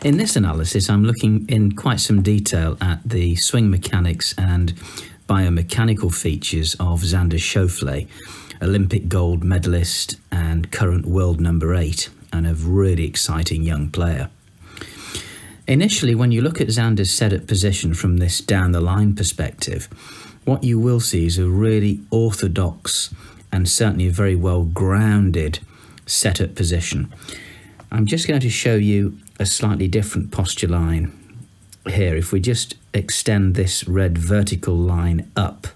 In this analysis, I'm looking in quite some detail at the swing mechanics and biomechanical features of Xander Schauffele, Olympic gold medalist and current world number 8, and a really exciting young player. Initially, when you look at Xander's setup position from this down the line perspective, what you will see is a really orthodox and certainly a very well grounded setup position. I'm just going to show you a slightly different posture line here. If we just extend this red vertical line up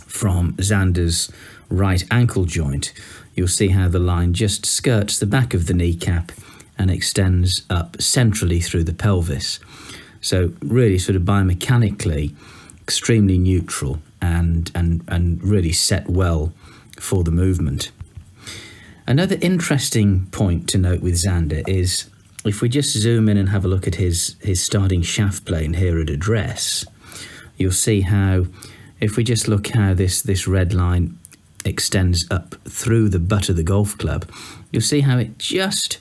from Xander's right ankle joint, you'll see how the line just skirts the back of the kneecap and extends up centrally through the pelvis. So really sort of biomechanically extremely neutral and really set well for the movement. Another interesting point to note with Xander is if we just zoom in and have a look at his starting shaft plane here at address, you'll see how, if we just look how this red line extends up through the butt of the golf club, you'll see how it just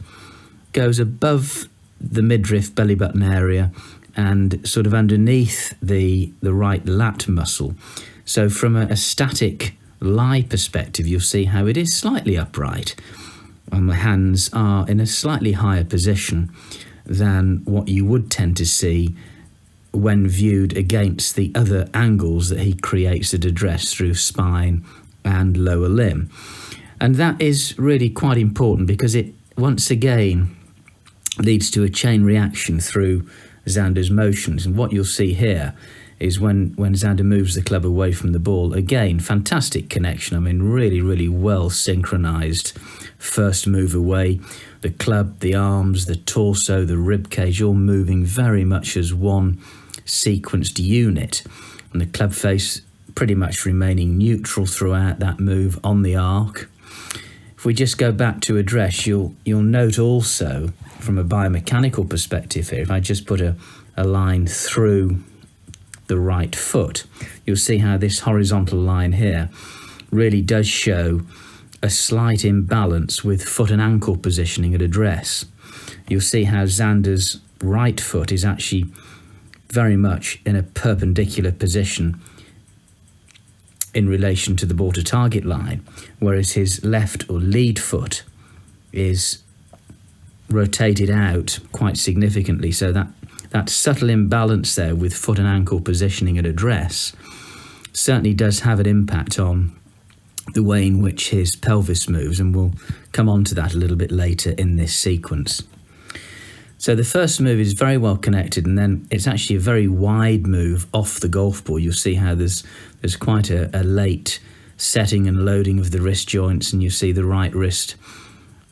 goes above the midriff belly button area and sort of underneath the right lat muscle. So from a static lie perspective, you'll see how it is slightly upright and the hands are in a slightly higher position than what you would tend to see when viewed against the other angles that he creates at address through spine and lower limb. And that is really quite important because it once again leads to a chain reaction through Xander's motions. And what you'll see here is when Xander moves the club away from the ball, again, fantastic connection. I mean, really well synchronized first move away. The club, the arms, the torso, the rib cage, all moving very much as one sequenced unit. And the club face pretty much remaining neutral throughout that move on the arc. If we just go back to address, you'll note also from a biomechanical perspective here, if I just put a line through the right foot, you'll see how this horizontal line here really does show a slight imbalance with foot and ankle positioning at address. You'll see how Xander's right foot is actually very much in a perpendicular position in relation to the ball to target line, whereas his left or lead foot is rotated out quite significantly. So that subtle imbalance there with foot and ankle positioning at address certainly does have an impact on the way in which his pelvis moves, and we'll come on to that a little bit later in this sequence. So the first move is very well connected, and then it's actually a very wide move off the golf ball. You'll see how there's quite a late setting and loading of the wrist joints, and you see the right wrist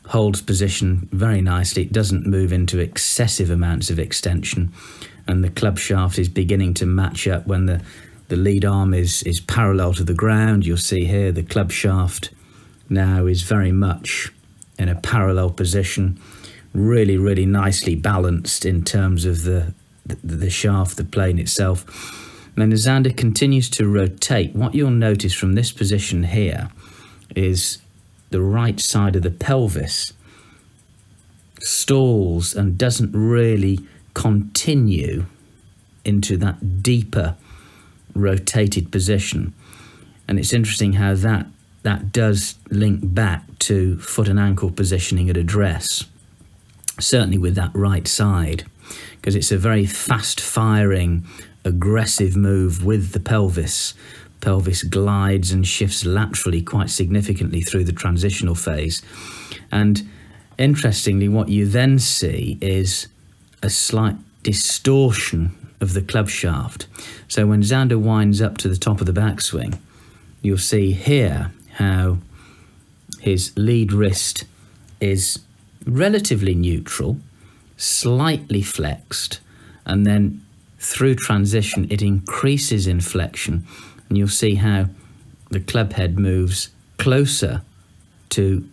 holds position very nicely. It doesn't move into excessive amounts of extension, and the club shaft is beginning to match up when the lead arm is parallel to the ground. You'll see here the club shaft now is very much in a parallel position, really nicely balanced in terms of the shaft, the plane itself. And then as Xander continues to rotate, what you'll notice from this position here is the right side of the pelvis stalls and doesn't really continue into that deeper rotated position. And it's interesting how that does link back to foot and ankle positioning at address, certainly with that right side, because it's a very fast firing, aggressive move with the pelvis. Pelvis glides and shifts laterally quite significantly through the transitional phase. And interestingly, what you then see is a slight distortion of the club shaft. So when Xander winds up to the top of the backswing, you'll see here how his lead wrist is relatively neutral, slightly flexed, and then through transition it increases in flexion, and you'll see how the club head moves closer to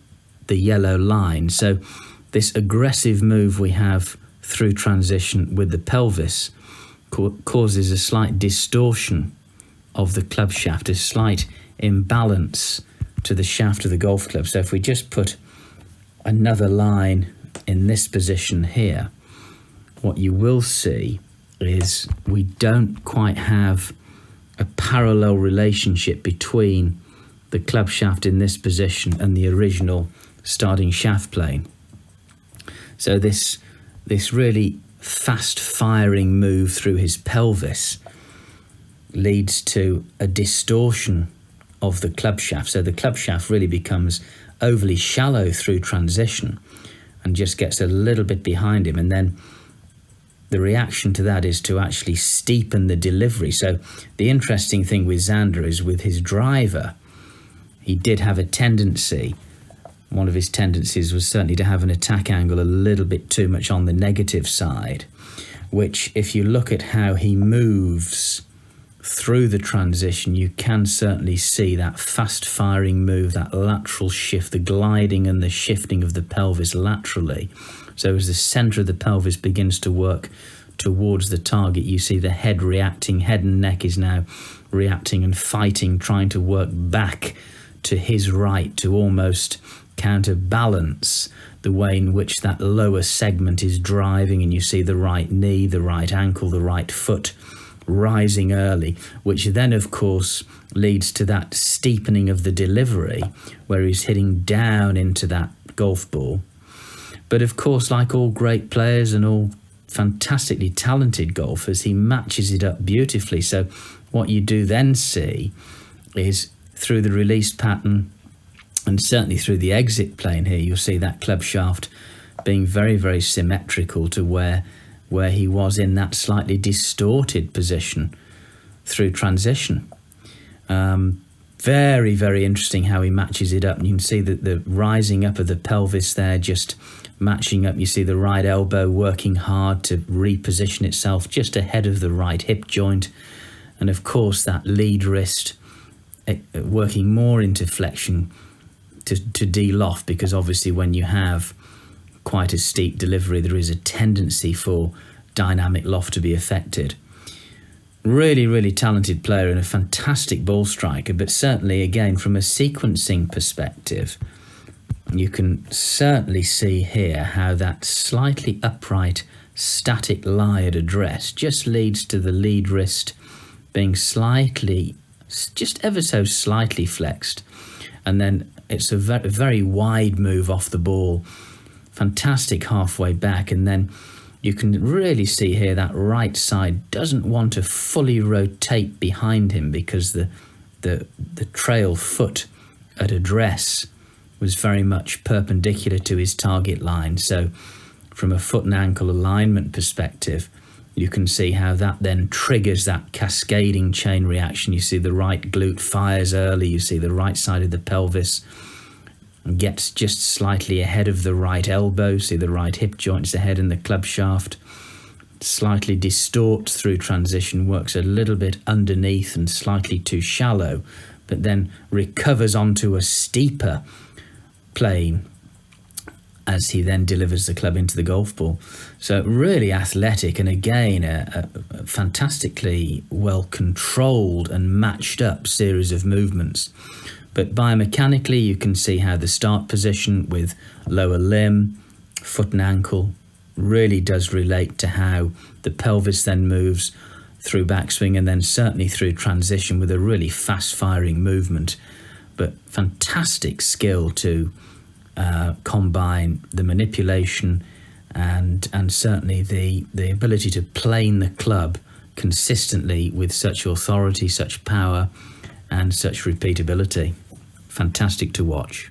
the yellow line. So this aggressive move we have through transition with the pelvis causes a slight distortion of the club shaft, a slight imbalance to the shaft of the golf club. So if we just put another line in this position here, what you will see is we don't quite have a parallel relationship between the club shaft in this position and the original starting shaft plane. So this really fast firing move through his pelvis leads to a distortion of the club shaft. So the club shaft really becomes overly shallow through transition and just gets a little bit behind him, and then the reaction to that is to actually steepen the delivery. So the interesting thing with Xander is with his driver, he did have a tendency, one of his tendencies was certainly to have an attack angle a little bit too much on the negative side, which if you look at how he moves through the transition, you can certainly see that fast firing move, that lateral shift, the gliding and the shifting of the pelvis laterally. So as the center of the pelvis begins to work towards the target, you see the head reacting, head and neck is now reacting and fighting, trying to work back to his right to almost counterbalance the way in which that lower segment is driving, and you see the right knee, the right ankle, the right foot rising early, which then of course leads to that steepening of the delivery where he's hitting down into that golf ball. But of course, like all great players and all fantastically talented golfers, he matches it up beautifully. So what you do then see is through the release pattern and certainly through the exit plane here, you'll see that club shaft being very, very symmetrical to where he was in that slightly distorted position through transition. Very, very interesting how he matches it up. And you can see that the rising up of the pelvis there, just matching up. You see the right elbow working hard to reposition itself just ahead of the right hip joint. And of course, that lead wrist working more into flexion to de-loft, because obviously when you have quite a steep delivery, there is a tendency for dynamic loft to be affected. Really, really talented player and a fantastic ball striker, but certainly, again, from a sequencing perspective, you can certainly see here how that slightly upright, static lie at address just leads to the lead wrist being slightly, just ever so slightly flexed. And then it's a very wide move off the ball, fantastic halfway back, and then you can really see here that right side doesn't want to fully rotate behind him because the trail foot at address was very much perpendicular to his target line. So from a foot and ankle alignment perspective, you can see how that then triggers that cascading chain reaction. You see the right glute fires early, you see the right side of the pelvis gets just slightly ahead of the right elbow, see the right hip joints ahead in the club shaft, slightly distorts through transition, works a little bit underneath and slightly too shallow, but then recovers onto a steeper plane as he then delivers the club into the golf ball. So really athletic, and again a fantastically well controlled and matched up series of movements. But biomechanically, you can see how the start position with lower limb, foot and ankle really does relate to how the pelvis then moves through backswing, and then certainly through transition with a really fast firing movement. But fantastic skill to combine the manipulation and certainly the ability to plane the club consistently with such authority, such power, and such repeatability. Fantastic to watch.